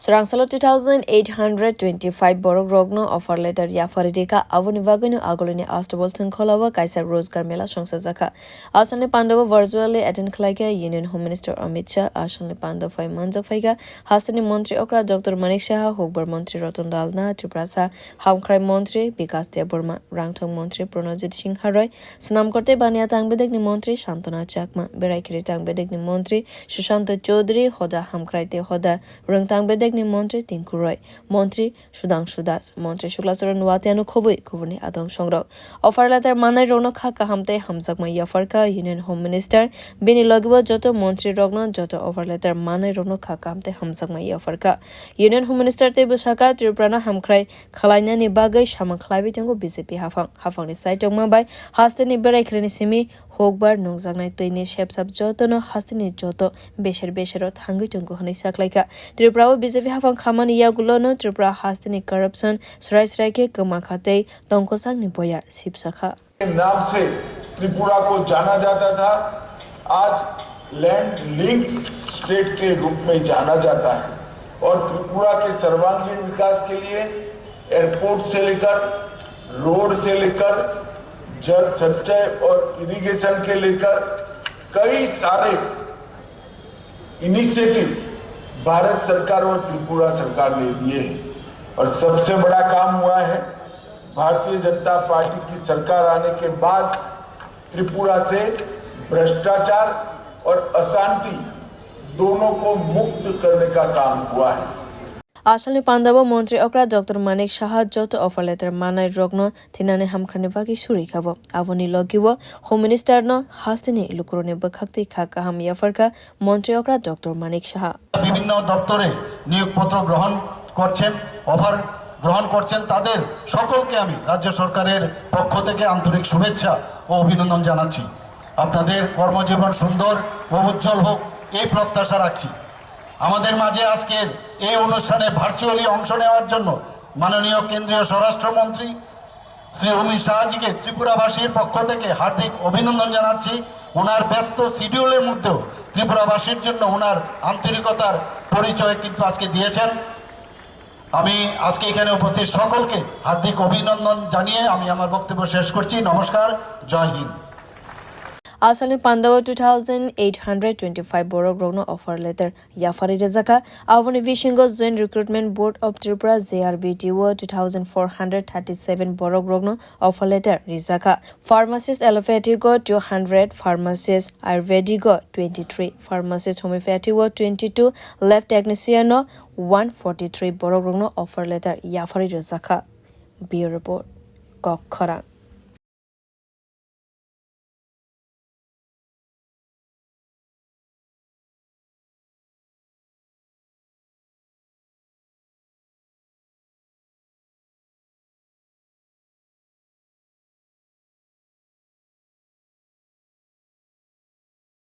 Sarangsalo 2825 borok rokno offer letter yapharwi rikha avoni waganu agolini astabolton kholawa kaisa rozgar mela songsajaka asalni pandava virtually attend khlaika Union Home Minister Amit Shah asalni pandava fai manjak faiga hastani mantri okra Dr. Manik Shah hokbar mantri Ratan Dalna Triprasa Hamkrai mantri Bikas Deborma Rangthong mantri Pranajit Singh Haroy snam korte bania tangbedekni mantri Shantana Chakma beraikiri tangbedekni mantri Sushant Chaudhary hoda Hamkrai te hoda rungtang bedek ni mantri Tinku Roy, mantri Sudhanshu Das, mantri Shuklacharan Watianu Khobui, Kuvuni Adong Songrok. Offer letter Manai Rokno Khaka Hamte Hamzakma Yafarka, Union Home Minister, Bini Logiwa Joto Mantri Rokno, Joto offer letter Manai Rokno Khaka Hamte Hamzakma Yafarka. Union Home Minister Te Busaka, Triprana Hamkrai, Khalanya ni Bagai, Shaman Klavi Tango BJP Haphang ni Sai Tongma Bai, Haste ni Berai Krenisimi, Hogbar Nongzagnai Tini Shepsab Joto no Haste ni Joto, Besherot Hangi Tungo Hani Saklaika. Tripura BJP Haphang Khamani Yagulono Tripura Hastini corruption Srai के कमा खाते तंकोसाग निपोया शिवसखा नाम से त्रिपुरा को जाना जाता था आज लैंड लिंक स्टेट के रूप में जाना जाता है और त्रिपुरा के सर्वांगीण विकास के लिए एयरपोर्ट से लेकर रोड से लेकर जल संचय और इरिगेशन के लेकर कई सारे इनिशिएटिव भारत सरकार और त्रिपुरा सरकार ने दिए हैं और सबसे बड़ा काम हुआ है भारतीय जनता पार्टी की सरकार आने के बाद त्रिपुरा से भ्रष्टाचार और अशांति दोनों को मुक्त करने का काम हुआ है Asalni Pandava Mantri Okra Dr. Manik Shah Joto offer letter Manai Rokno Tinane Hamkranevaki Surikavo Avoni Logiwa Home Minister no Hastini Lukurone Bakakti Khaka Ham Yafarka Mantri Okra Dr. Manik Shah বিভিন্ন দপ্তরে নিয়োগপত্র গ্রহণ করছেন offer গ্রহণ করছেন তাদের সকলকে আমি রাজ্য সরকারের পক্ষ থেকে আন্তরিক শুভেচ্ছা ও অভিনন্দন জানাচ্ছি আপনাদের কর্মজীবন সুন্দর ও উজ্জ্বল হোক এই প্রত্যাশা রাখছি আমাদের মাঝে আজকের এই অনুষ্ঠানে ভার্চুয়ালি অংশ নেওয়ার জন্য মাননীয় কেন্দ্রীয় স্বরাষ্ট্রমন্ত্রী শ্রী অমিত শাহজিকে ত্রিপুরাবাসীর পক্ষ থেকে হার্দিক অভিনন্দন জানাচ্ছি ওনার ব্যস্ত শিডিউলের মধ্যেও ত্রিপুরাবাসীর জন্য ওনার আন্তরিকতার পরিচয় কিন্তু আজকে দিয়েছেন আমি আজকে এখানে উপস্থিত সকলকে হার্দিক অভিনন্দন জানিয়ে আমি আমার বক্তব্য শেষ করছি নমস্কার জয় Hind Asalni Pandava 2825 borok rokno offer letter yapharwi rikha avoni Vishingo Joint Recruitment Board of Tripura JRBTO 2437 borok rokno offer letter rikha pharmacist allopathy go 200 pharmacist ayurvedic go 23 pharmacist homeopathy go 22 lab technician no 143 borok rokno offer letter yapharwi rikha Bureau report Kokhara